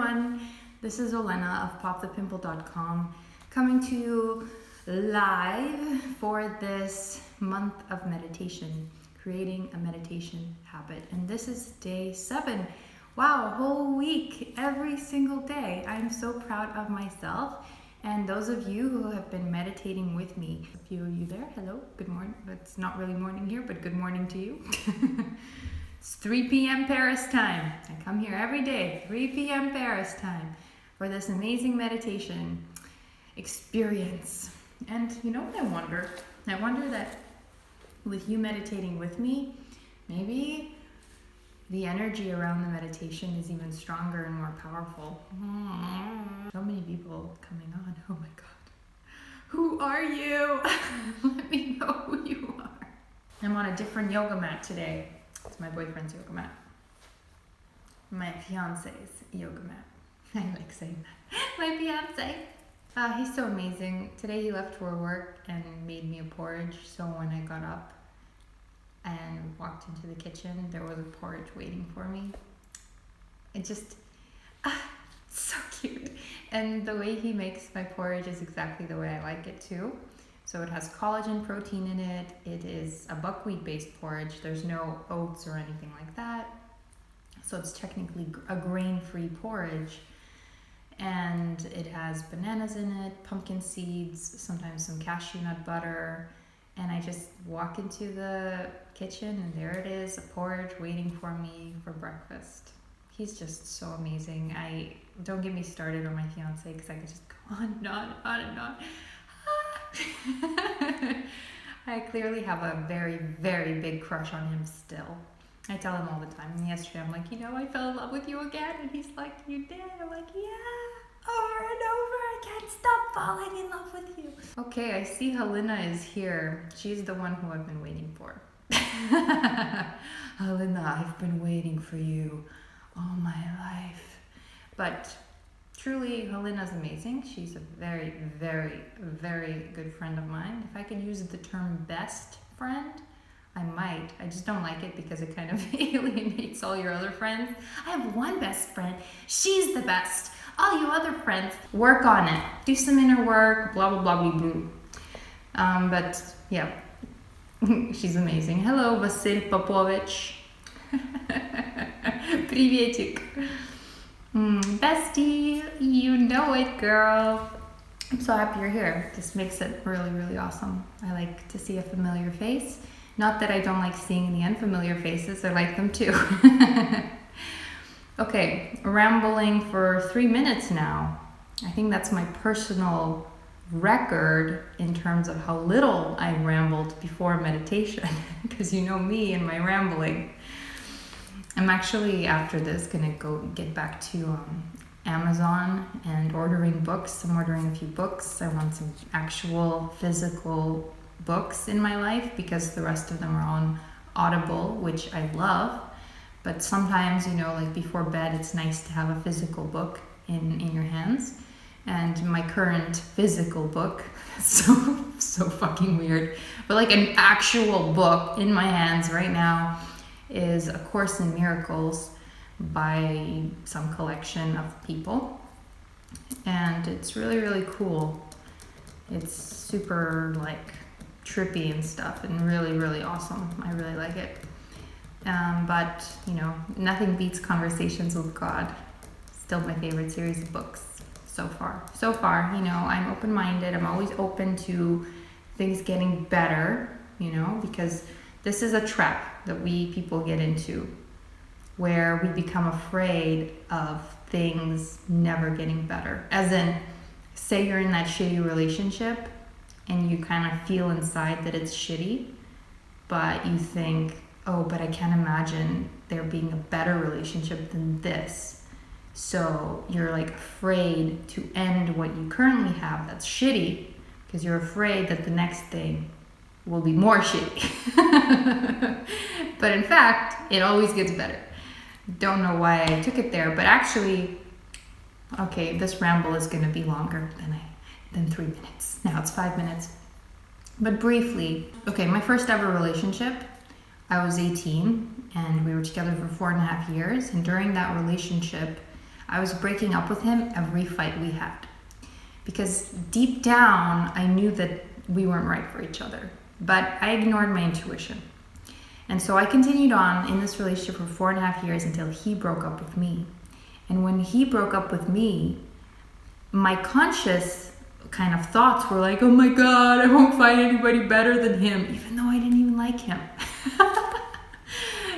everyone, this is Olena of popthepimple.com coming to you live for this month of meditation, creating a meditation habit. And this is day 7. Wow, a whole week, every single day. I'm so proud of myself. And those of you who have been meditating with me, a few of you there, hello, good morning. It's not really morning here, but good morning to you. It's 3 p.m. Paris time. I come here every day, 3 p.m. Paris time, for this amazing meditation experience. And you know what I wonder? I wonder that with you meditating with me, maybe the energy around the meditation is even stronger and more powerful. So many people coming on. Oh my God. Who are you? Let me know who you are. I'm on a different yoga mat today. It's my boyfriend's yoga mat. My fiance's yoga mat. I like saying that. My fiance. He's so amazing. Today he left for work and made me a porridge. So when I got up and walked into the kitchen, there was a porridge waiting for me. It just, so cute. And the way he makes my porridge is exactly the way I like it too. So it has collagen protein in it. It is a buckwheat-based porridge. There's no oats or anything like that. So it's technically a grain-free porridge. And it has bananas in it, pumpkin seeds, sometimes some cashew nut butter. And I just walk into the kitchen and there it is, a porridge waiting for me for breakfast. He's just so amazing. Don't get me started on my fiance because I could just go on and on and on and on. I clearly have a very, very big crush on him still. I tell him all the time. And yesterday I'm like, I fell in love with you again. And he's like, you did? I'm like, yeah, over and over. I can't stop falling in love with you. Okay, I see Helena is here. She's the one who I've been waiting for. Helena, I've been waiting for you all my life. But truly, Helena's amazing. She's a very, very, very good friend of mine. If I could use the term best friend, I might. I just don't like it because it kind of alienates all your other friends. I have one best friend. She's the best. All you other friends, work on it. Do some inner work, blah, blah, blah, blah, blah. But yeah, she's amazing. Hello, Vasil Popovich. Приветик. Bestie, you know it, girl. I'm so happy you're here. This makes it really, really awesome. I like to see a familiar face. Not that I don't like seeing the unfamiliar faces. I like them too. Okay, rambling for 3 minutes now. I think that's my personal record in terms of how little I rambled before meditation. Because you know me and my rambling. I'm actually, after this, gonna go get back to Amazon and ordering books. I'm ordering a few books. I want some actual physical books in my life because the rest of them are on Audible, which I love. But sometimes, like before bed, it's nice to have a physical book in your hands. And my current physical book, so fucking weird, but like an actual book in my hands right now is A Course in Miracles by some collection of people. And it's really, really cool. It's super like trippy and stuff and really, really awesome. I really like it. But nothing beats Conversations with God. Still my favorite series of books so far. I'm open-minded. I'm always open to things getting better, because this is a trap that we people get into where we become afraid of things never getting better. As in, say you're in that shitty relationship and you kind of feel inside that it's shitty, but you think, oh, but I can't imagine there being a better relationship than this. So you're like afraid to end what you currently have that's shitty because you're afraid that the next thing will be more shitty. But in fact, it always gets better. Don't know why I took it there, but actually, okay, this ramble is gonna be longer than 3 minutes. Now it's 5 minutes. But briefly, okay, my first ever relationship, I was 18 and we were together for 4.5 years. And during that relationship, I was breaking up with him every fight we had. Because deep down, I knew that we weren't right for each other. But I ignored my intuition. And so I continued on in this relationship for 4.5 years until he broke up with me. And when he broke up with me, my conscious kind of thoughts were like, oh my God, I won't find anybody better than him, even though I didn't even like him.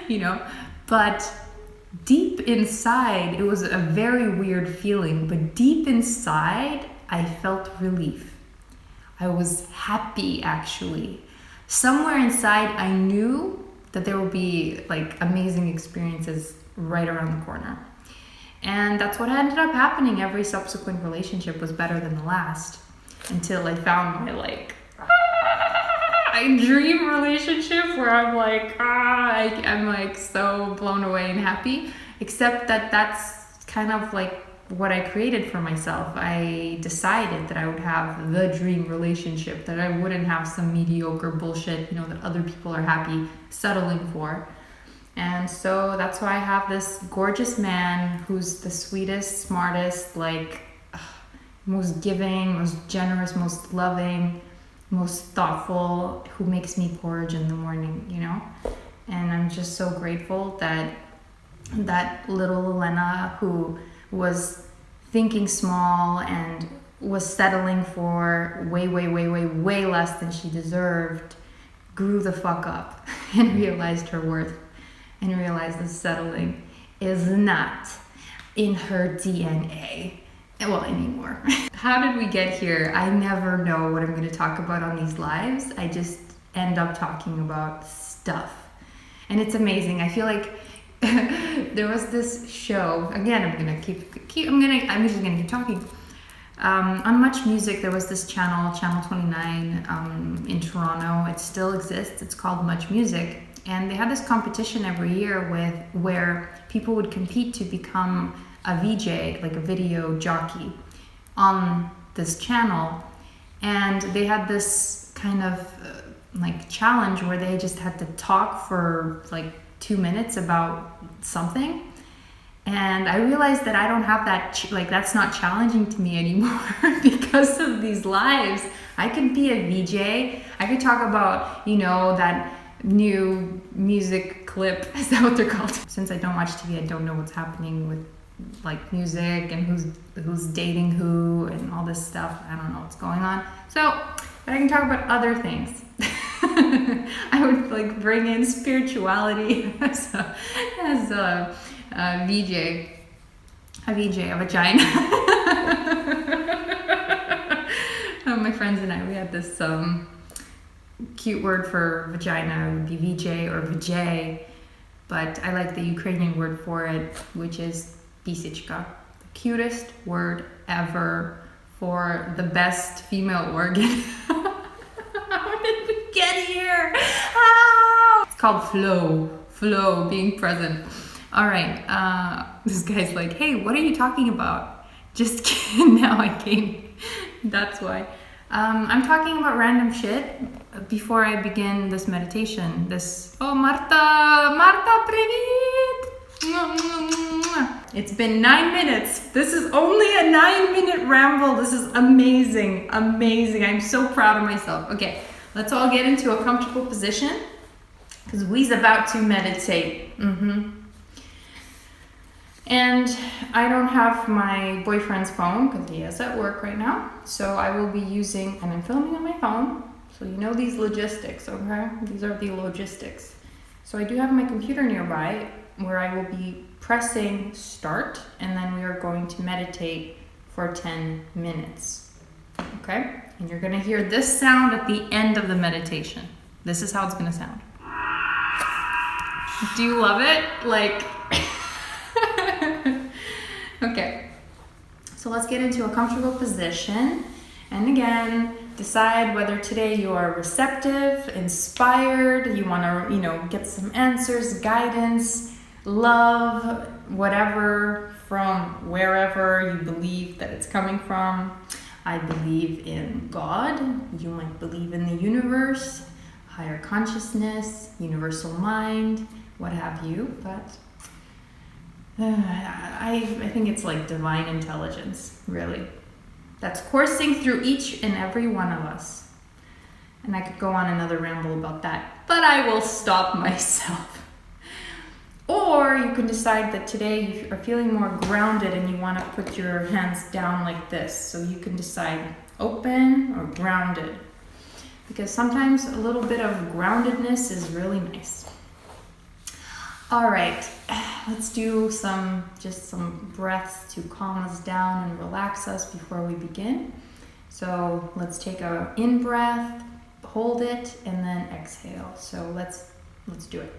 You know, but deep inside, it was a very weird feeling, but deep inside, I felt relief. I was happy, actually. Somewhere inside, I knew that there would be like amazing experiences right around the corner. And that's what ended up happening. Every subsequent relationship was better than the last until I found my like dream relationship where I'm like, I'm like so blown away and happy. Except that that's kind of like what I created for myself. I decided that I would have the dream relationship, that I wouldn't have some mediocre bullshit, you know, that other people are happy settling for. And so that's why I have this gorgeous man who's the sweetest, smartest, like most giving, most generous, most loving, most thoughtful, who makes me porridge in the morning, you know? And I'm just so grateful that that little Olena, who was thinking small and was settling for way less than she deserved, grew the fuck up and realized her worth and realized that settling is not in her DNA. Well, anymore. How did we get here? I never know what I'm going to talk about on these lives. I just end up talking about stuff. And it's amazing. I feel like there was this show. Again, I'm just gonna keep talking. On Much Music, there was this channel 29, in Toronto. It still exists. It's called Much Music. And they had this competition every year where people would compete to become a VJ, like a video jockey, on this channel. And they had this kind of like challenge where they just had to talk for like 2 minutes about something. And I realized that I don't have that, that's not challenging to me anymore because of these lives. I could be a VJ. I could talk about, you know, that new music clip. Is that what they're called? Since I don't watch TV, I don't know what's happening with like music and who's dating who and all this stuff. I don't know what's going on. So, but I can talk about other things. I would like bring in spirituality as a VJ, a vagina. My friends and I, we had this cute word for vagina. It would be VJ or vajay, but I like the Ukrainian word for it, which is pisichka, the cutest word ever for the best female organ. How did we get here? Ah! It's called flow, being present. All right, this guy's like, hey, what are you talking about? Just kidding, now I came. That's why. I'm talking about random shit before I begin this meditation. Oh, Marta, привет! It's been 9 minutes. This is only a 9-minute ramble. This is amazing. I'm so proud of myself. Okay, let's all get into a comfortable position because we's about to meditate. And I don't have my boyfriend's phone because he is at work right now. So I will be using, and I'm filming on my phone. So you know these logistics, okay? These are the logistics. So I do have my computer nearby where I will be pressing start, and then we are going to meditate for 10 minutes, okay? And you're gonna hear this sound at the end of the meditation. This is how it's gonna sound. Do you love it? Like, okay. So let's get into a comfortable position. And again, decide whether today you are receptive, inspired, you wanna, get some answers, guidance, love, whatever, from wherever you believe that it's coming from. I believe in God. You might believe in the universe, higher consciousness, universal mind, what have you. But I think it's like divine intelligence, really, that's coursing through each and every one of us. And I could go on another ramble about that, but I will stop myself. Or you can decide that today you are feeling more grounded and you want to put your hands down like this. So you can decide open or grounded. Because sometimes a little bit of groundedness is really nice. All right, let's do some breaths to calm us down and relax us before we begin. So let's take a in breath, hold it, and then exhale. So let's do it.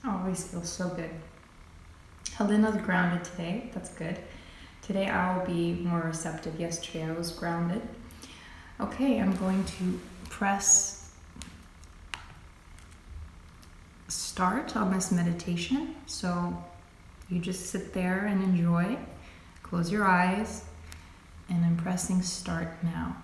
Always feels so good. Helena's grounded today. That's good. Today I will be more receptive. Yesterday I was grounded. Okay, I'm going to press start on this meditation. So you just sit there and enjoy. Close your eyes. And I'm pressing start now.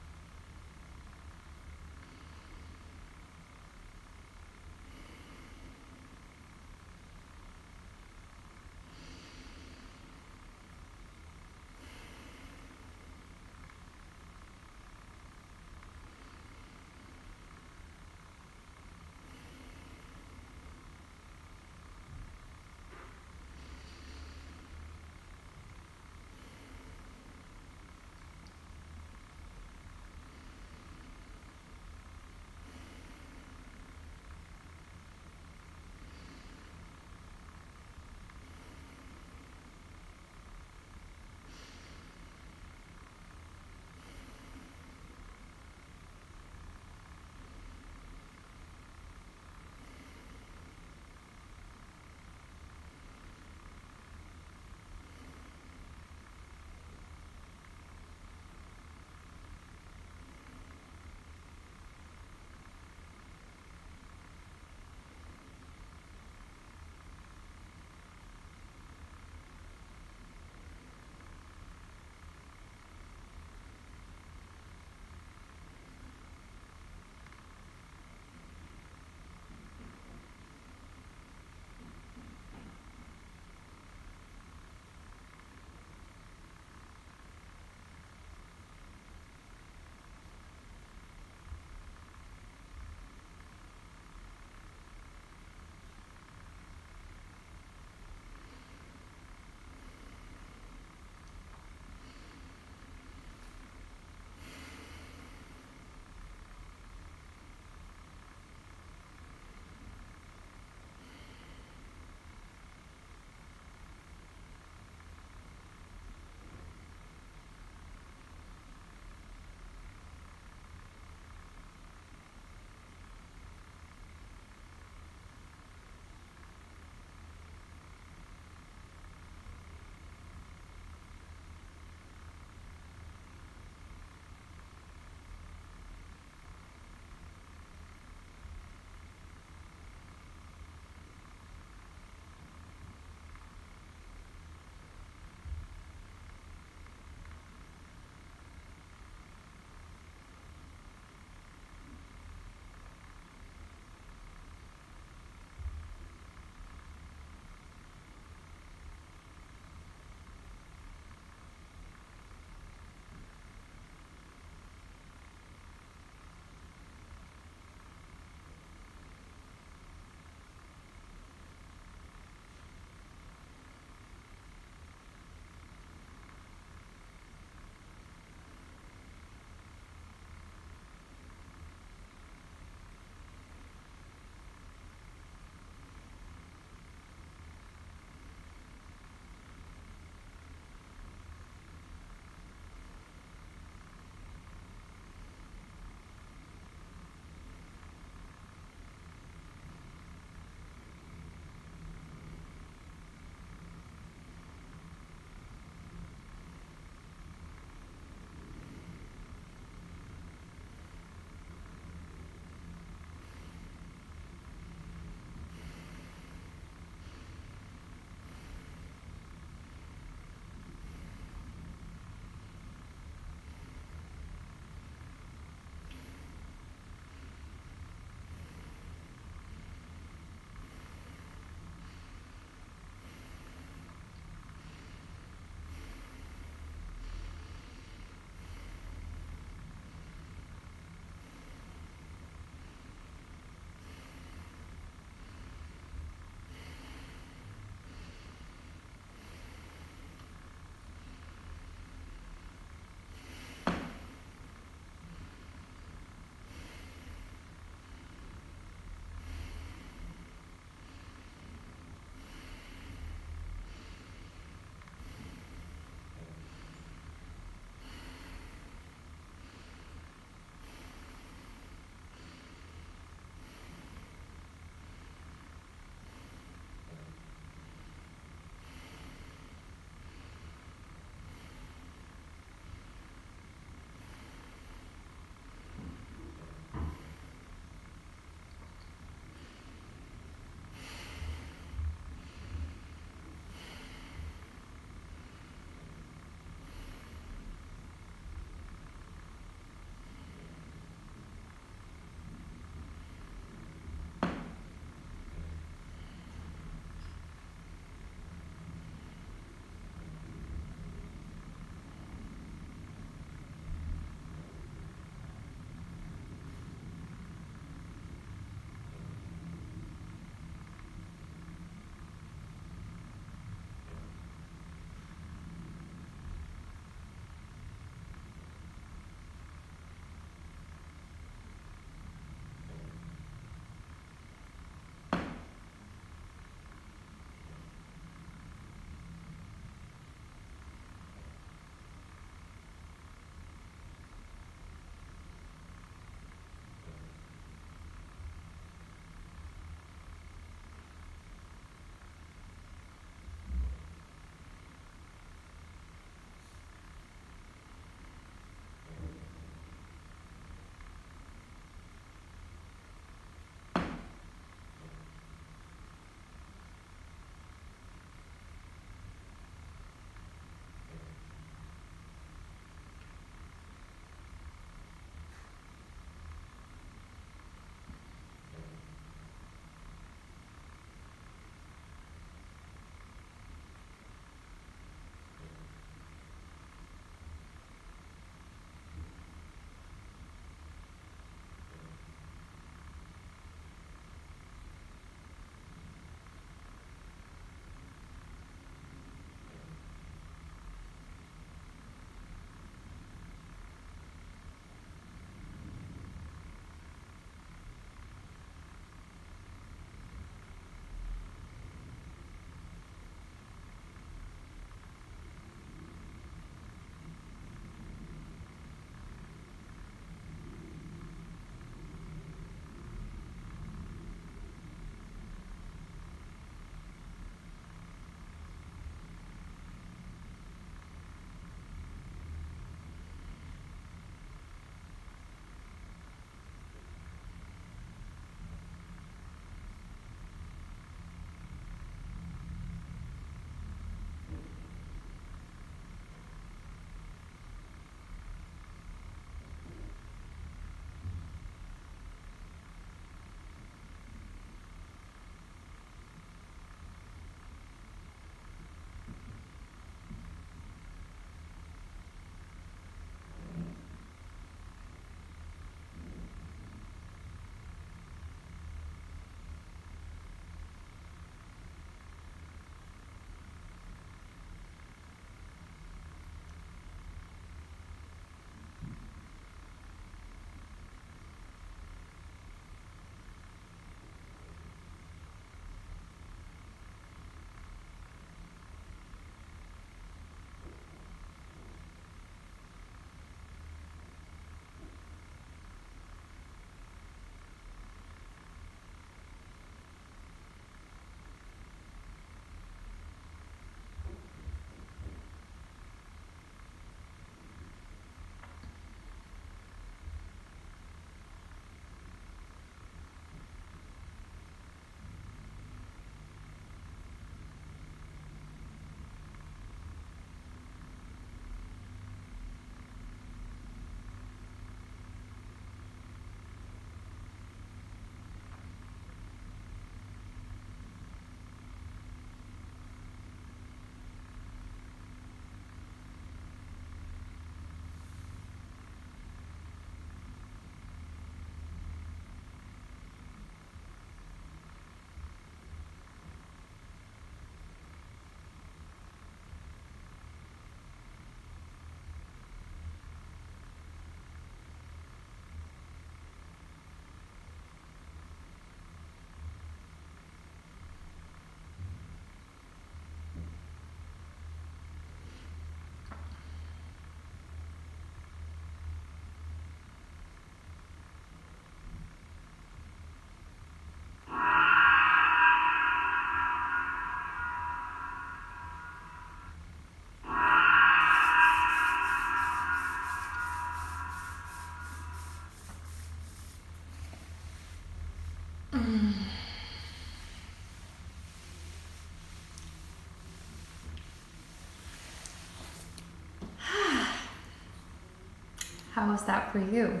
How is that for you?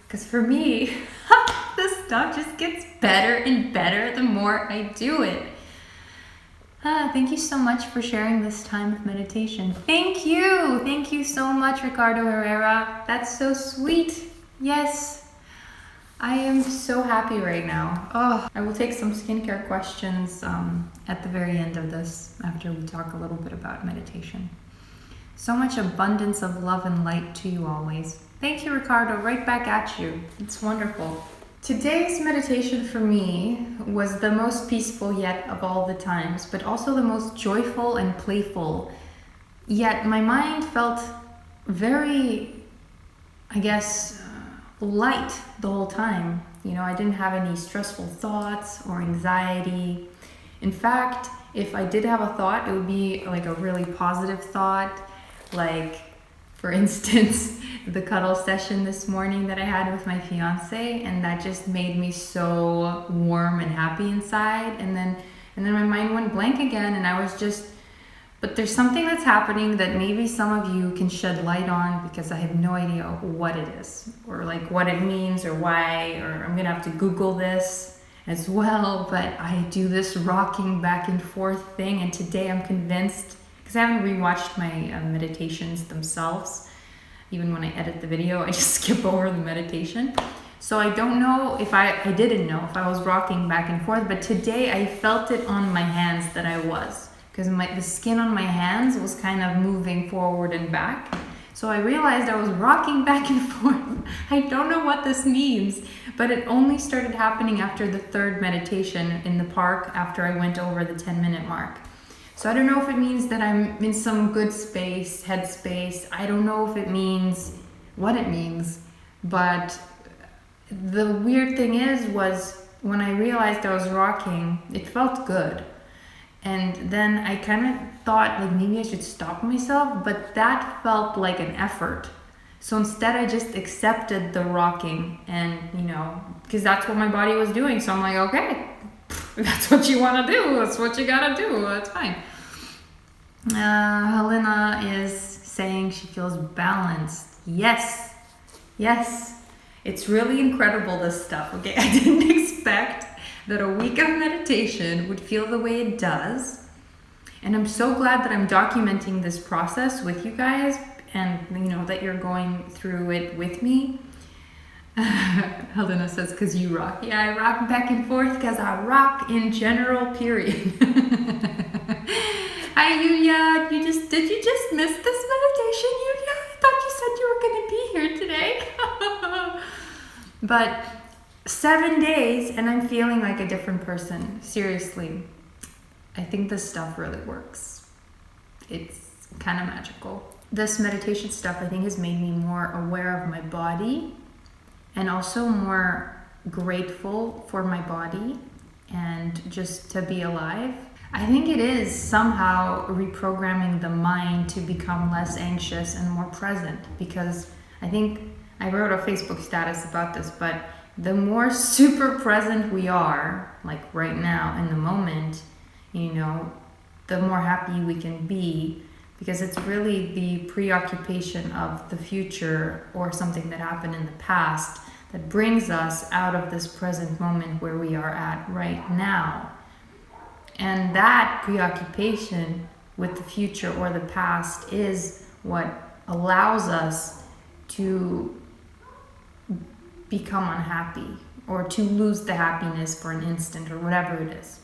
Because for me, this stuff just gets better and better the more I do it. Thank you so much for sharing this time of meditation. Thank you. Thank you so much, Ricardo Herrera. That's so sweet. Yes. I am so happy right now. Oh, I will take some skincare questions at the very end of this after we talk a little bit about meditation. So much abundance of love and light to you always. Thank you, Ricardo. Right back at you. It's wonderful. Today's meditation for me was the most peaceful yet of all the times, but also the most joyful and playful. Yet my mind felt very, light the whole time. I didn't have any stressful thoughts or anxiety. In fact, if I did have a thought, it would be like a really positive thought. Like, for instance, the cuddle session this morning that I had with my fiance, and that just made me so warm and happy inside. And then my mind went blank again, and I was just, but there's something that's happening that maybe some of you can shed light on, because I have no idea what it is, or like what it means, or why, or I'm gonna have to Google this as well. But I do this rocking back and forth thing, and today I'm convinced, because I haven't rewatched my meditations themselves. Even when I edit the video, I just skip over the meditation. So I don't know if I didn't know if I was rocking back and forth, but today I felt it on my hands that I was, because the skin on my hands was kind of moving forward and back. So I realized I was rocking back and forth. I don't know what this means, but it only started happening after the third meditation in the park, after I went over the 10-minute mark. So I don't know if it means that I'm in some good space, headspace. I don't know if it means what it means. But the weird thing was when I realized I was rocking, it felt good. And then I kind of thought like maybe I should stop myself, but that felt like an effort. So instead I just accepted the rocking, and because that's what my body was doing. So I'm like, okay, that's what you want to do. That's what you gotta do. That's fine. Helena is saying she feels balanced. Yes. It's really incredible, this stuff. Okay, I didn't expect that a week of meditation would feel the way it does. And I'm so glad that I'm documenting this process with you guys, and that you're going through it with me. Helena says, because you rock. Yeah, I rock back and forth because I rock in general, period. Hi, Yulia. Did you just miss this meditation, Yulia? I thought you said you were going to be here today. But 7 days, and I'm feeling like a different person. Seriously. I think this stuff really works. It's kind of magical. This meditation stuff, I think, has made me more aware of my body, and also more grateful for my body and just to be alive. I think it is somehow reprogramming the mind to become less anxious and more present, because I think I wrote a Facebook status about this, but the more super present we are, like right now in the moment, the more happy we can be, because it's really the preoccupation of the future or something that happened in the past that brings us out of this present moment where we are at right now. And that preoccupation with the future or the past is what allows us to become unhappy, or to lose the happiness for an instant, or whatever it is.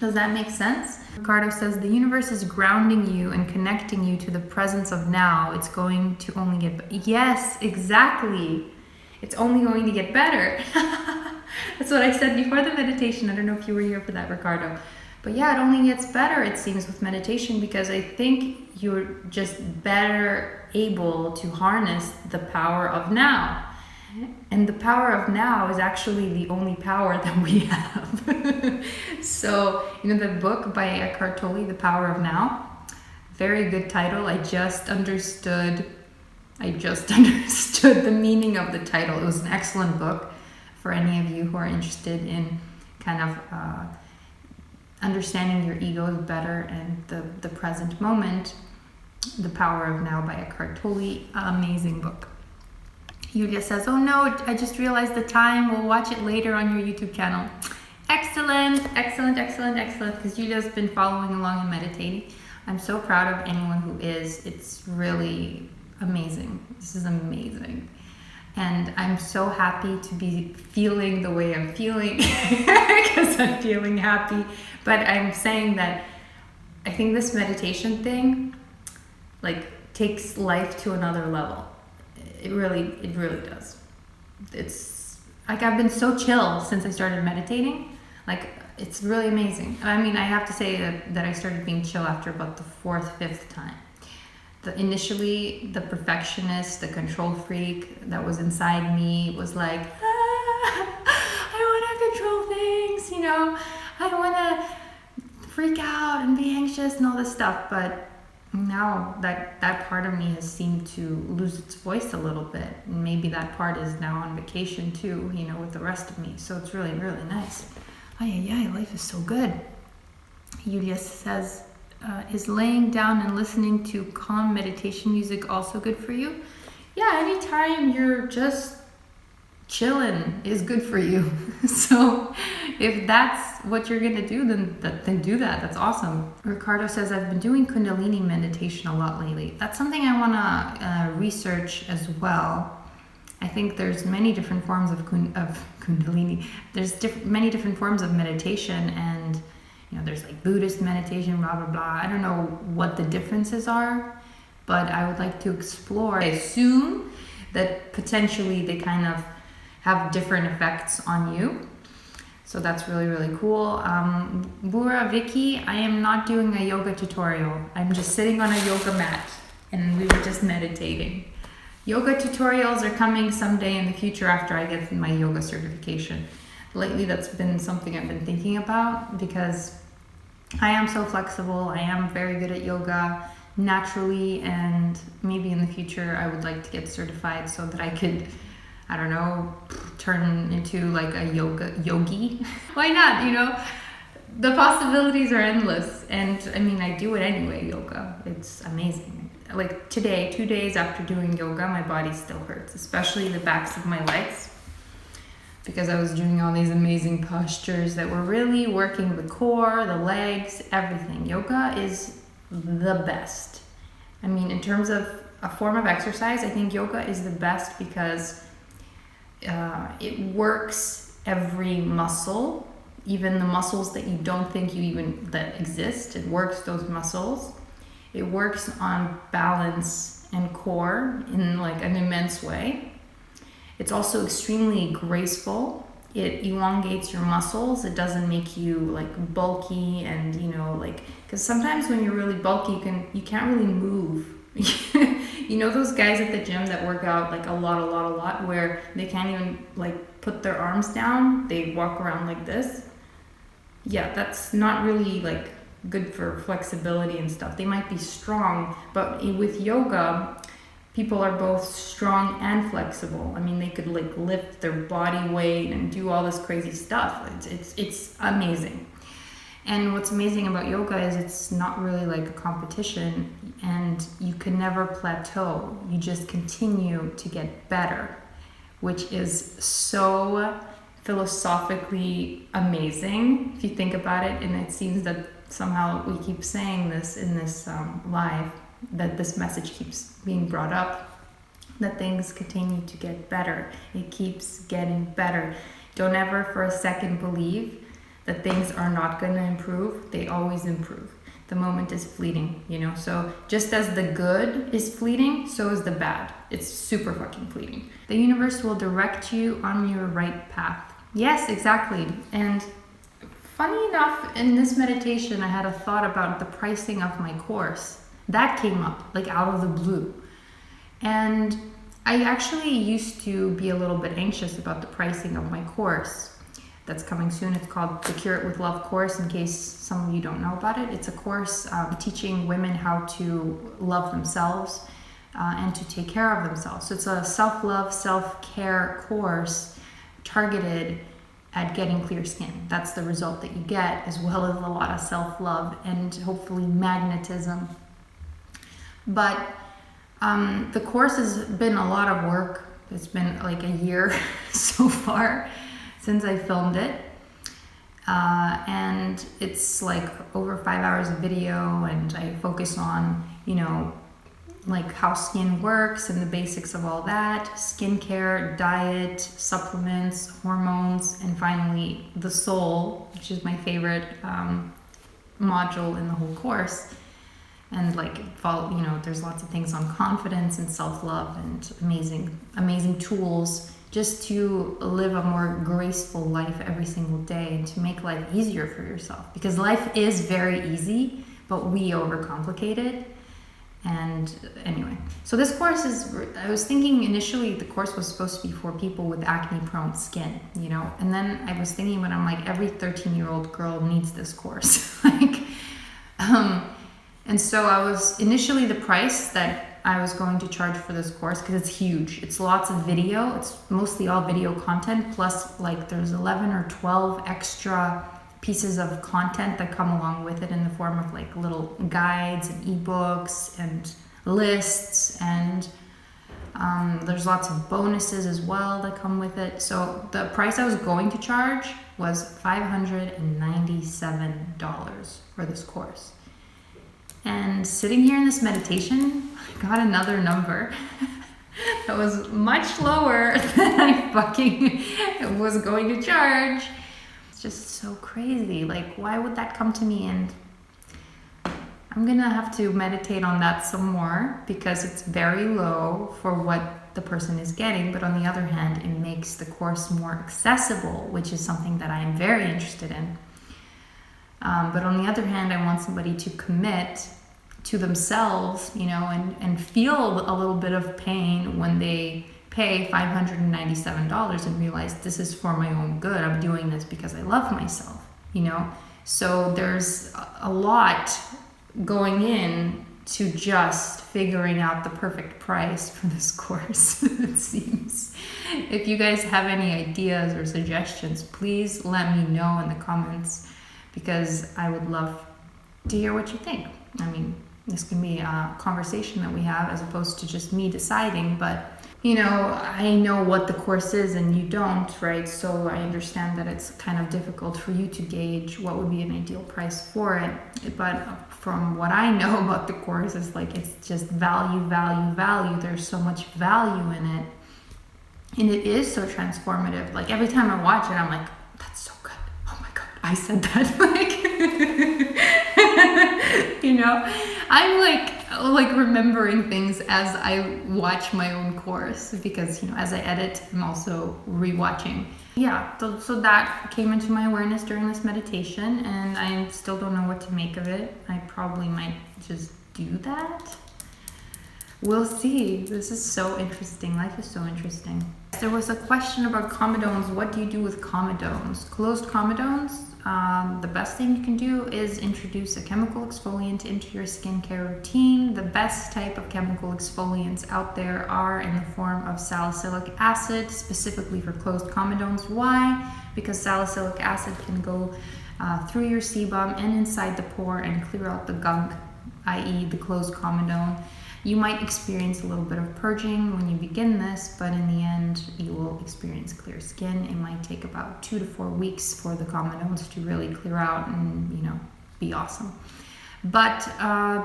Does that make sense? Ricardo says, the universe is grounding you and connecting you to the presence of now. It's going to only get better. Yes, exactly. It's only going to get better. That's what I said before the meditation. I don't know if you were here for that, Ricardo. But yeah, it only gets better, it seems, with meditation, because I think you're just better able to harness the power of now. And the power of now is actually the only power that we have. So, the book by Eckhart Tolle, The Power of Now, very good title. I just understood the meaning of the title. It was an excellent book for any of you who are interested in kind of understanding your ego better and the present moment. The Power of Now by Eckhart Tolle. Amazing book. Yulia says, oh no, I just realized the time. We'll watch it later on your YouTube channel. Excellent, excellent, excellent, excellent. Because Yulia's been following along and meditating. I'm so proud of anyone who is. It's really amazing. This is amazing. And I'm so happy to be feeling the way I'm feeling because I'm feeling happy. But I'm saying that I think this meditation thing takes life to another level. It really does. It's like I've been so chill since I started meditating. It's really amazing. I mean, I have to say that I started being chill after about the 4th, 5th time. Initially, the perfectionist, the control freak that was inside me was like, I want to control things, I want to freak out and be anxious and all this stuff. But now that part of me has seemed to lose its voice a little bit. And maybe that part is now on vacation too, with the rest of me. So it's really, really nice. Life is so good. Yulia says, is laying down and listening to calm meditation music also good for you? Yeah, anytime you're just chilling is good for you. So if that's what you're gonna do, then do that. That's awesome. Ricardo says, I've been doing Kundalini meditation a lot lately. That's something I wanna research as well. I think there's many different forms of Kundalini. There's many different forms of meditation, and there's Buddhist meditation, blah, blah, blah. I don't know what the differences are, but I would like to explore. I assume that potentially they kind of have different effects on you. So that's really, really cool. Bura Vicky, I am not doing a yoga tutorial. I'm just sitting on a yoga mat and we were just meditating. Yoga tutorials are coming someday in the future after I get my yoga certification. Lately, that's been something I've been thinking about because I am so flexible. I am very good at yoga naturally, and maybe in the future I would like to get certified so that I could, I don't know, turn into a yogi. Why not? The possibilities are endless, and I do it anyway, yoga. It's amazing. Today, 2 days after doing yoga, my body still hurts, especially the backs of my legs, because I was doing all these amazing postures that were really working the core, the legs, everything. Yoga is the best. In terms of a form of exercise, I think yoga is the best because it works every muscle, even the muscles that you don't think that exist. It works those muscles. It works on balance and core in an immense way. It's also extremely graceful. It elongates your muscles. It doesn't make you bulky and because sometimes when you're really bulky you can't really move. Those guys at the gym that work out a lot where they can't even put their arms down. They walk around like this. Yeah, that's not really good for flexibility and stuff. They might be strong, but with yoga, people are both strong and flexible. They could lift their body weight and do all this crazy stuff. It's amazing. And what's amazing about yoga is it's not really a competition, and you can never plateau. You just continue to get better, which is so philosophically amazing if you think about it. And it seems that somehow we keep saying this in this live, that this message keeps being brought up, that things continue to get better. It keeps getting better. Don't ever for a second believe that things are not going to improve. They always improve. The moment is fleeting, so just as the good is fleeting, so is the bad. It's super fucking fleeting. The universe will direct you on your right path. Yes, exactly. And funny enough, in this meditation, I had a thought about the pricing of my course. That came up, out of the blue. And I actually used to be a little bit anxious about the pricing of my course. That's coming soon. It's called the Cure It With Love course, in case some of you don't know about it. It's a course teaching women how to love themselves and to take care of themselves. So it's a self-love, self-care course targeted at getting clear skin. That's the result that you get, as well as a lot of self-love and hopefully magnetism. But the course has been a lot of work. It's been like a year so far since I filmed it. And it's like over 5 hours of video, and I focus on, like how skin works and the basics of all that, skincare, diet, supplements, hormones, and finally the soul, which is my favorite module in the whole course. And there's lots of things on confidence and self-love and amazing tools just to live a more graceful life every single day and to make life easier for yourself. Because life is very easy, but we overcomplicate it. And anyway, so this course I was thinking initially the course was supposed to be for people with acne-prone skin, and then I was thinking, but I'm like, every 13-year-old girl needs this course. And so I was initially the price that I was going to charge for this course, because it's huge. It's lots of video. It's mostly all video content, plus like there's 11 or 12 extra pieces of content that come along with it in the form of like little guides and ebooks and lists, and there's lots of bonuses as well that come with it. So the price I was going to charge was $597 for this course. And sitting here in this meditation, I got another number that was much lower than I fucking was going to charge. It's just so crazy. Like, why would that come to me? And I'm gonna have to meditate on that some more, because it's very low for what the person is getting. But on the other hand, it makes the course more accessible, which is something that I am very interested in. But on the other hand, I want somebody to commit to themselves, and feel a little bit of pain when they pay $597 and realize this is for my own good. I'm doing this because I love myself, So there's a lot going in to just figuring out the perfect price for this course, it seems. If you guys have any ideas or suggestions, please let me know in the comments, because I would love to hear what you think. I mean, this can be a conversation that we have as opposed to just me deciding, but I know what the course is and you don't, right? So I understand that it's kind of difficult for you to gauge what would be an ideal price for it. But from what I know about the course, it's just value. There's so much value in it. And it is so transformative. Like, every time I watch it, I'm like, that's so good. Oh my God, I said that. I'm like remembering things as I watch my own course, because, as I edit, I'm also rewatching. Yeah, so that came into my awareness during this meditation, and I still don't know what to make of it. I probably might just do that. We'll see. This is so interesting. Life is so interesting. There was a question about comedones. What do you do with comedones? Closed comedones? The best thing you can do is introduce a chemical exfoliant into your skincare routine. The best type of chemical exfoliants out there are in the form of salicylic acid, specifically for closed comedones. Why? Because salicylic acid can go through your sebum and inside the pore and clear out the gunk, i.e. the closed comedone. You might experience a little bit of purging when you begin this, but in the end, you will experience clear skin. It might take about 2 to 4 weeks for the comedones to really clear out and, be awesome. But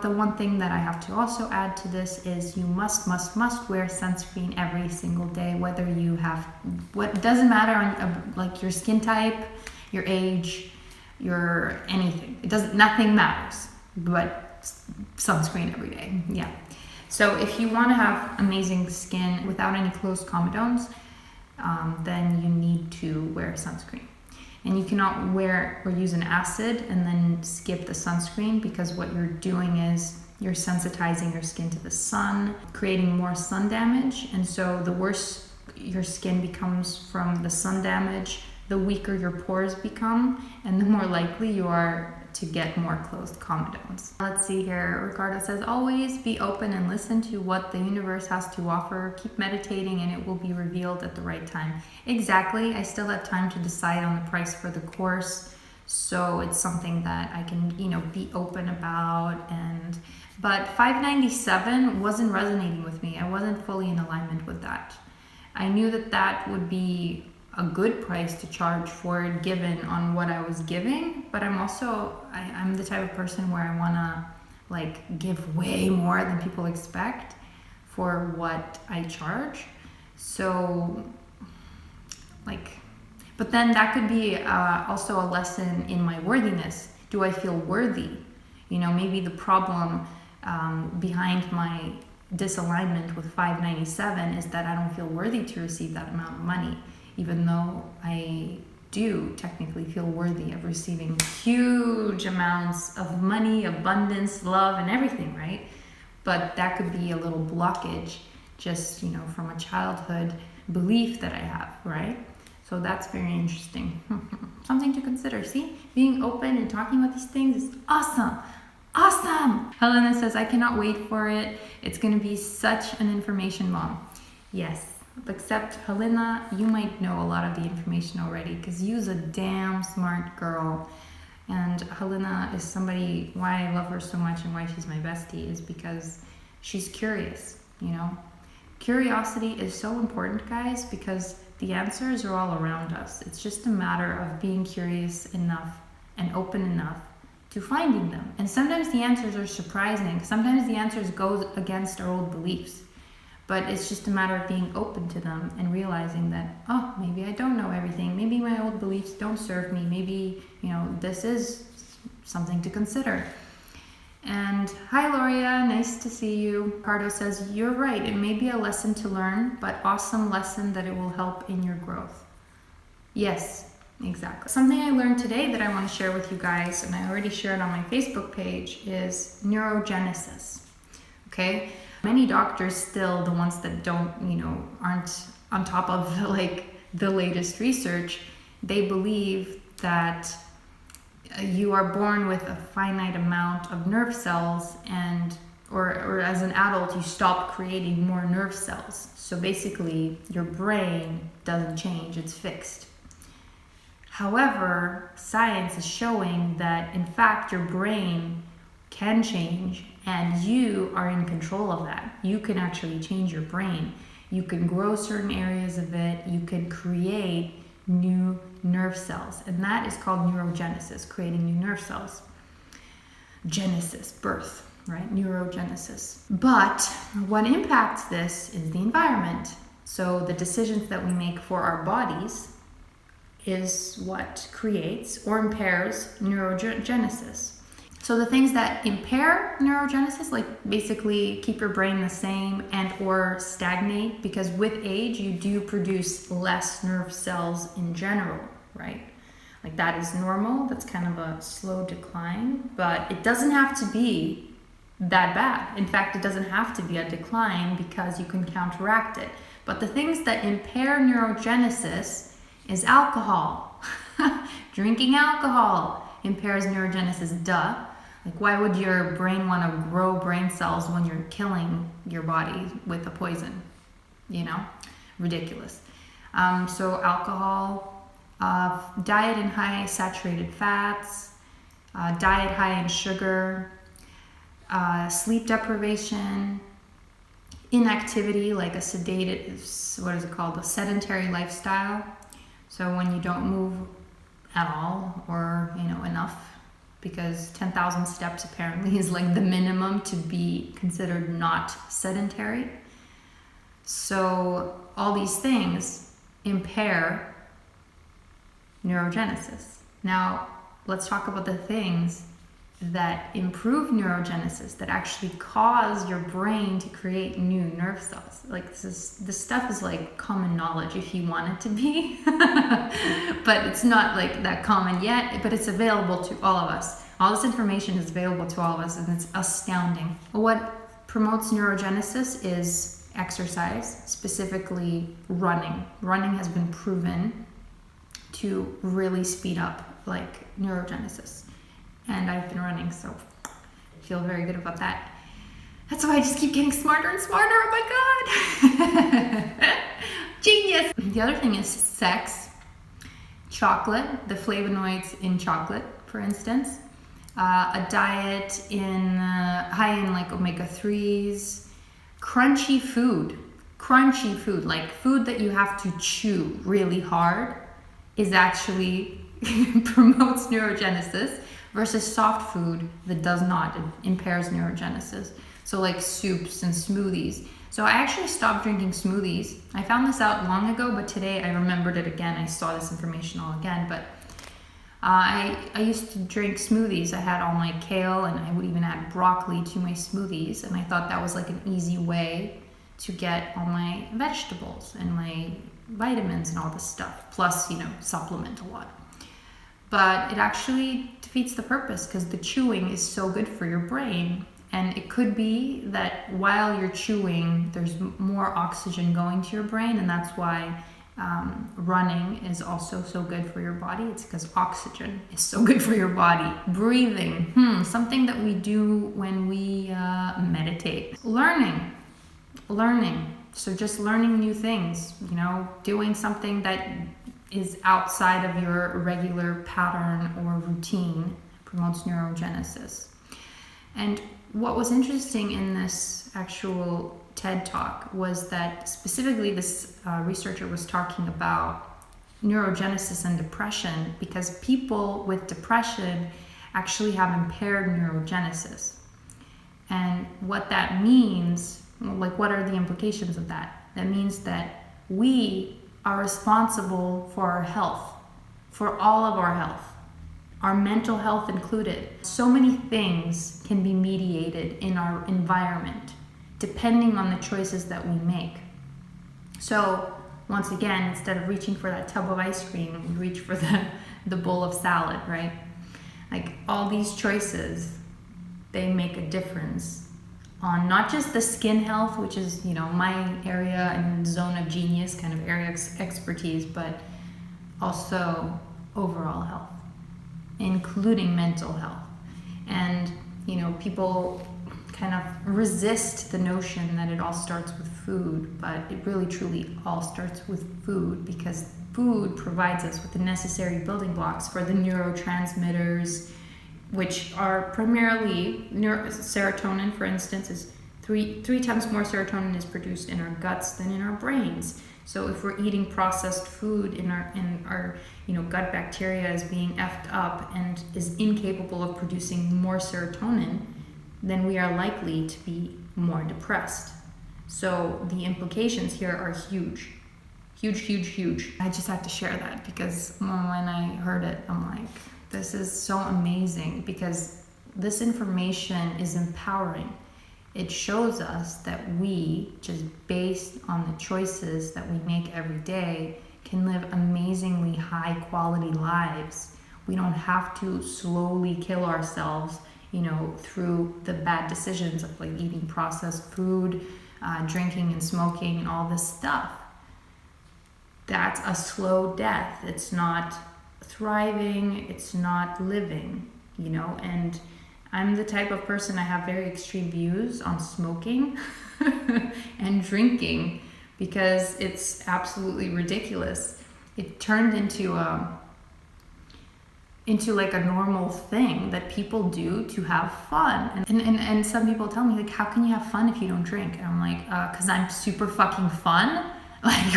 the one thing that I have to also add to this is you must wear sunscreen every single day, whether you have, it doesn't matter on like your skin type, your age, your anything. Nothing matters, but sunscreen every day. Yeah. So if you want to have amazing skin without any closed comedones, then you need to wear sunscreen. And you cannot wear or use an acid and then skip the sunscreen, because what you're doing is you're sensitizing your skin to the sun, creating more sun damage. And so the worse your skin becomes from the sun damage, the weaker your pores become, and the more likely you are to get more closed comedones. Let's see here. Ricardo says, always be open and listen to what the universe has to offer. Keep meditating and it will be revealed at the right time. Exactly. I still have time to decide on the price for the course. So it's something that I can, be open about. But $5.97 wasn't resonating with me. I wasn't fully in alignment with that. I knew that would be a good price to charge for it given on what I was giving, but I'm the type of person where I want to give way more than people expect for what I charge. So but then that could be also a lesson in my worthiness. Do I feel worthy? Maybe the problem behind my disalignment with $5.97 is that I don't feel worthy to receive that amount of money, even though I do technically feel worthy of receiving huge amounts of money, abundance, love, and everything, right? But that could be a little blockage just, from a childhood belief that I have, right? So that's very interesting. Something to consider. See, being open and talking about these things is awesome. Awesome! Olena says, I cannot wait for it. It's going to be such an information bomb. Yes, except Olena, you might know a lot of the information already because you're a damn smart girl. And Olena is somebody, why I love her so much and why she's my bestie is because she's curious, Curiosity is so important, guys, because the answers are all around us. It's just a matter of being curious enough and open enough to finding them. And sometimes the answers are surprising. Sometimes the answers go against our old beliefs. But it's just a matter of being open to them and realizing that, oh, maybe I don't know everything. Maybe my old beliefs don't serve me. Maybe, this is something to consider. And hi, Loria, nice to see you. Ricardo says, you're right. It may be a lesson to learn, but awesome lesson that it will help in your growth. Yes, exactly. Something I learned today that I want to share with you guys, and I already shared on my Facebook page, is neurogenesis. Okay? Many doctors still, the ones that don't, aren't on top of the latest research, they believe that you are born with a finite amount of nerve cells or as an adult you stop creating more nerve cells. So basically your brain doesn't change, it's fixed. However, science is showing that in fact your brain can change and you are in control of that. You can actually change your brain. You can grow certain areas of it. You can create new nerve cells, and that is called neurogenesis, creating new nerve cells. Genesis, birth, right? Neurogenesis. But what impacts this is the environment. So the decisions that we make for our bodies is what creates or impairs neurogenesis. So the things that impair neurogenesis, basically keep your brain the same and or stagnate, because with age you do produce less nerve cells in general, right? That is normal. That's kind of a slow decline, but it doesn't have to be that bad. In fact, it doesn't have to be a decline because you can counteract it. But the things that impair neurogenesis is alcohol. Drinking alcohol impairs neurogenesis, duh. Why would your brain want to grow brain cells when you're killing your body with a poison? Ridiculous. So alcohol, diet in high saturated fats, diet high in sugar, sleep deprivation, inactivity, a sedated, a sedentary lifestyle. So when you don't move at all or, enough, because 10,000 steps apparently is the minimum to be considered not sedentary. So all these things impair neurogenesis. Now, let's talk about the things that improve neurogenesis, that actually cause your brain to create new nerve cells. This stuff is common knowledge if you want it to be, but it's not that common yet, but it's available to all of us. All this information is available to all of us, and it's astounding. What promotes neurogenesis is exercise, specifically running. Running has been proven to really speed up neurogenesis. And I've been running, so I feel very good about that. That's why I just keep getting smarter and smarter. Oh my God. Genius. The other thing is sex. chocolate, the flavonoids in chocolate, for instance, a diet high in like omega-3s, crunchy food, like food that you have to chew really hard is actually promotes neurogenesis, versus soft food that does not. It impairs neurogenesis. So like soups and smoothies. So I actually stopped drinking smoothies. I found this out long ago, but today I remembered it again. I saw this information all again, but I used to drink smoothies. I had all my kale, and I would even add broccoli to my smoothies, and I thought that was like an easy way to get all my vegetables and my vitamins and all this stuff, plus, supplement a lot. But it actually defeats the purpose, because the chewing is so good for your brain. And it could be that while you're chewing, there's more oxygen going to your brain, and that's why running is also so good for your body. It's because oxygen is so good for your body. Breathing, something that we do when we meditate. Learning. So just learning new things, doing something that is outside of your regular pattern or routine promotes neurogenesis. And what was interesting in this actual TED Talk was that specifically this researcher was talking about neurogenesis and depression, because people with depression actually have impaired neurogenesis. And what that means, like what are the implications of that? That means that we are responsible for our health, for all of our health, our mental health included. So many things can be mediated in our environment depending on the choices that we make. So once again, instead of reaching for that tub of ice cream, we reach for the bowl of salad, right? Like all these choices, they make a difference on not just the skin health, which is, my area and zone of genius, kind of area expertise, but also overall health, including mental health. And, people kind of resist the notion that it all starts with food, but it really truly all starts with food, because food provides us with the necessary building blocks for the neurotransmitters, which are primarily serotonin, for instance, is three times more serotonin is produced in our guts than in our brains. So if we're eating processed food in our gut bacteria is being effed up and is incapable of producing more serotonin, then we are likely to be more depressed. So the implications here are huge. Huge. I just had to share that, because when I heard it, I'm like, this is so amazing, because this information is empowering. It shows us that we, just based on the choices that we make every day, can live amazingly high quality lives. We don't have to slowly kill ourselves, through the bad decisions of like eating processed food, drinking and smoking and all this stuff. That's a slow death. It's not thriving, it's not living, and I'm the type of person, I have very extreme views on smoking and drinking, because it's absolutely ridiculous. It turned into like a normal thing that people do to have fun. And some people tell me, like, how can you have fun if you don't drink? And I'm like, because I'm super fucking fun. Like,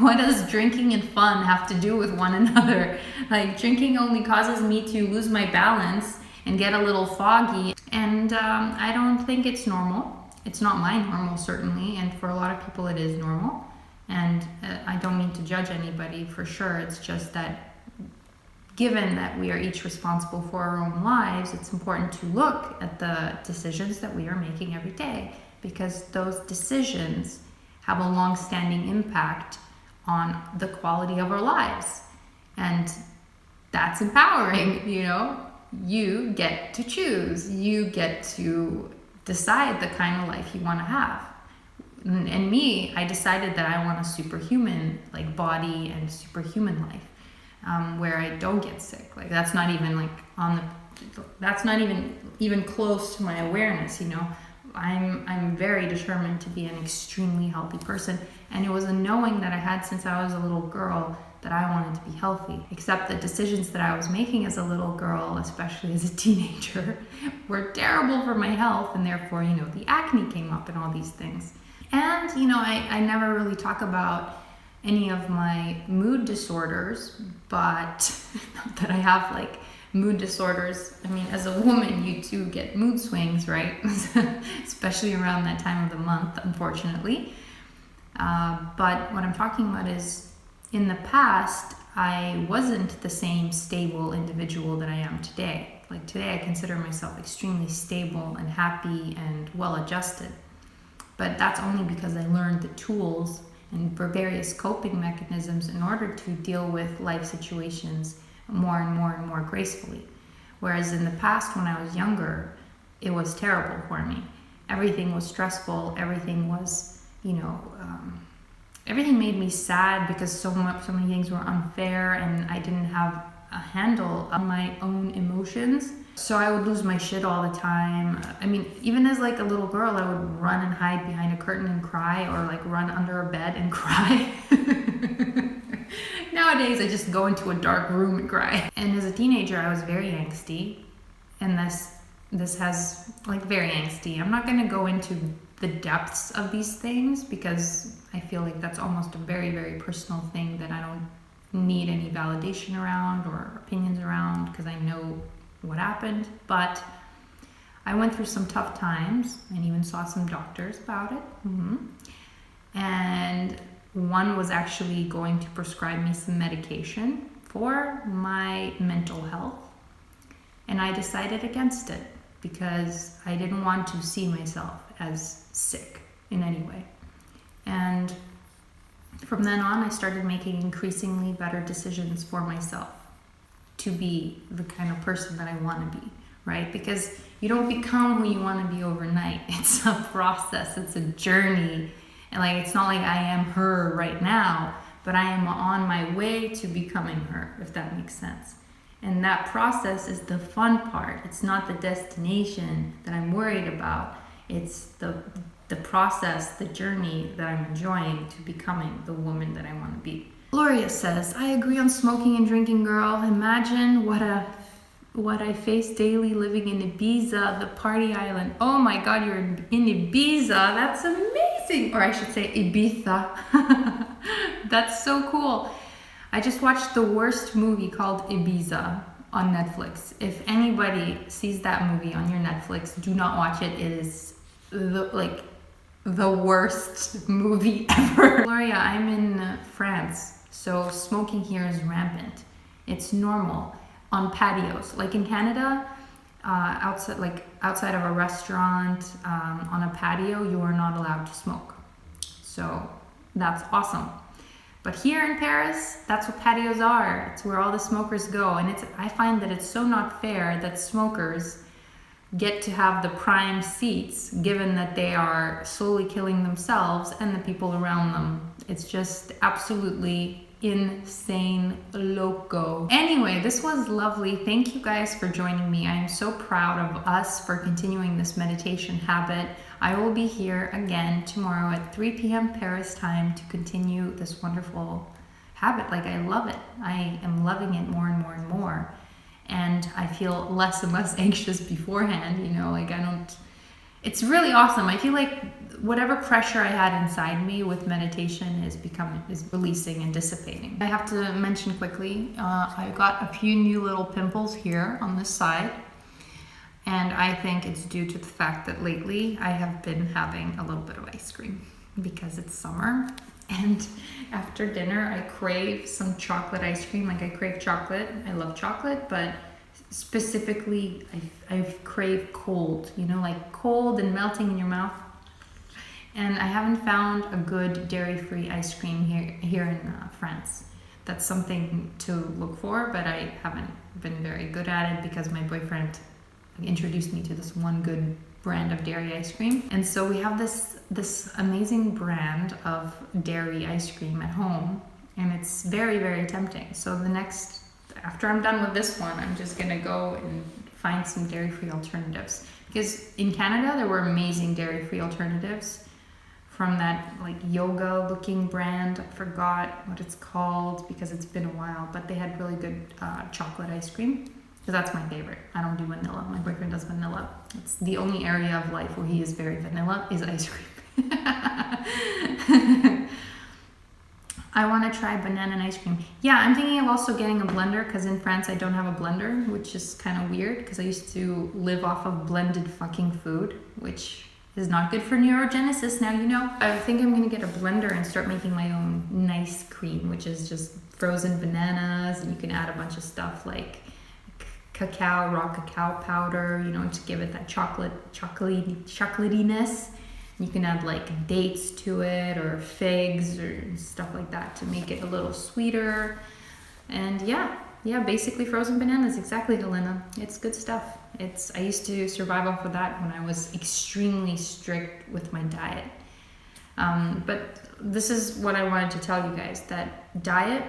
what does drinking and fun have to do with one another? Like, drinking only causes me to lose my balance and get a little foggy. And I don't think it's normal. It's not my normal, certainly. And for a lot of people, it is normal. And I don't mean to judge anybody, for sure. It's just that given that we are each responsible for our own lives, it's important to look at the decisions that we are making every day, because those decisions have a long-standing impact on the quality of our lives. And that's empowering, You get to choose. You get to decide the kind of life you want to have. And me, I decided that I want a superhuman body and superhuman life, where I don't get sick. Like, that's not even that's not even close to my awareness, I'm very determined to be an extremely healthy person. And it was a knowing that I had since I was a little girl that I wanted to be healthy. Except the decisions that I was making as a little girl, especially as a teenager, were terrible for my health, and therefore, the acne came up and all these things. And, I never really talk about any of my mood disorders, but not that I have like mood disorders. I mean, as a woman, you too get mood swings, right? Especially around that time of the month, unfortunately. But what I'm talking about is, in the past, I wasn't the same stable individual that I am today. Like today, I consider myself extremely stable and happy and well-adjusted. But that's only because I learned the tools and various coping mechanisms in order to deal with life situations more and more and more gracefully. Whereas in the past, when I was younger, it was terrible for me. Everything was stressful. Everything was, everything made me sad because so many things were unfair, and I didn't have a handle on my own emotions. So I would lose my shit all the time. I mean, even as like a little girl, I would run and hide behind a curtain and cry, or like run under a bed and cry. Nowadays, I just go into a dark room and cry. And as a teenager, I was very angsty, and this has like very angsty. I'm not going to go into the depths of these things because I feel like that's almost a very, very personal thing that I don't need any validation around or opinions around, because I know what happened. But I went through some tough times and even saw some doctors about it. And one was actually going to prescribe me some medication for my mental health. And I decided against it because I didn't want to see myself as sick in any way. And from then on, I started making increasingly better decisions for myself to be the kind of person that I want to be, right? Because you don't become who you want to be overnight. It's a process, it's a journey. And like, it's not like I am her right now, but I am on my way to becoming her, if that makes sense. And that process is the fun part. It's not the destination that I'm worried about. It's the process, the journey that I'm enjoying to becoming the woman that I want to be. Gloria says, I agree on smoking and drinking, girl. Imagine what I face daily living in Ibiza, the party island. Oh my God, you're in Ibiza. That's amazing. Or I should say Ibiza. That's so cool. I just watched the worst movie called Ibiza on Netflix. If anybody sees that movie on your Netflix, do not watch it. It is the worst movie ever. Gloria, I'm in France, so smoking here is rampant. It's normal on patios. Like in Canada, outside of a restaurant, on a patio, you are not allowed to smoke. So that's awesome. But here in Paris, that's what patios are. It's where all the smokers go. And I find that it's so not fair that smokers get to have the prime seats, given that they are slowly killing themselves and the people around them. It's just absolutely insane, loco. Anyway, this was lovely. Thank you guys for joining me. I am so proud of us for continuing this meditation habit. I will be here again tomorrow at 3 p.m. Paris time to continue this wonderful habit. Like, I love it. I am loving it more and more and more. And I feel less and less anxious beforehand, it's really awesome. I feel like whatever pressure I had inside me with meditation is releasing and dissipating. I have to mention quickly, I got a few new little pimples here on this side. And I think it's due to the fact that lately I have been having a little bit of ice cream because it's summer. And after dinner, I crave some chocolate ice cream. Like, I crave chocolate. I love chocolate, but specifically, I crave cold, like cold and melting in your mouth. And I haven't found a good dairy-free ice cream here in France. That's something to look for, but I haven't been very good at it because my boyfriend introduced me to this one good brand of dairy ice cream. And so we have this amazing brand of dairy ice cream at home, and it's very, very tempting. So after I'm done with this one, I'm just gonna go and find some dairy-free alternatives. Because in Canada, there were amazing dairy-free alternatives from that like yoga-looking brand. I forgot what it's called because it's been a while, but they had really good chocolate ice cream. So that's my favorite. I don't do vanilla. My boyfriend does vanilla. It's the only area of life where he is very vanilla is ice cream. I want to try banana and ice cream. Yeah, I'm thinking of also getting a blender because in France I don't have a blender, which is kind of weird because I used to live off of blended fucking food, which is not good for neurogenesis. Now you know. I think I'm going to get a blender and start making my own nice cream, which is just frozen bananas, and you can add a bunch of stuff like cacao, raw cacao powder, you know, to give it that chocolatiness. You can add like dates to it or figs or stuff like that to make it a little sweeter. And yeah, basically frozen bananas. Exactly, Olena. It's good stuff. I used to survive off of that when I was extremely strict with my diet. But this is what I wanted to tell you guys, that diet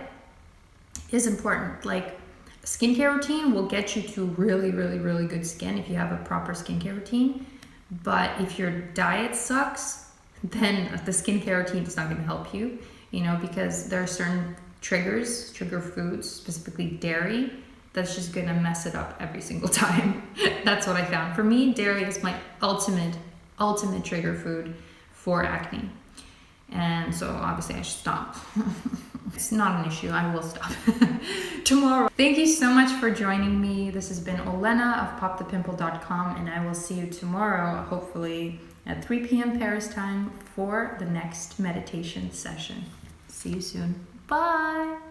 is important. Like skincare routine will get you to really, really, really good skin if you have a proper skincare routine. But if your diet sucks, then the skincare routine is not going to help you, you know, because there are certain trigger foods, specifically dairy, that's just going to mess it up every single time. That's what I found. For me, dairy is my ultimate trigger food for acne. And so obviously I should stop. It's not an issue. I will stop tomorrow. Thank you so much for joining me. This has been Olena of popthepimple.com, and I will see you tomorrow, hopefully at 3 p.m. Paris time for the next meditation session. See you soon. Bye.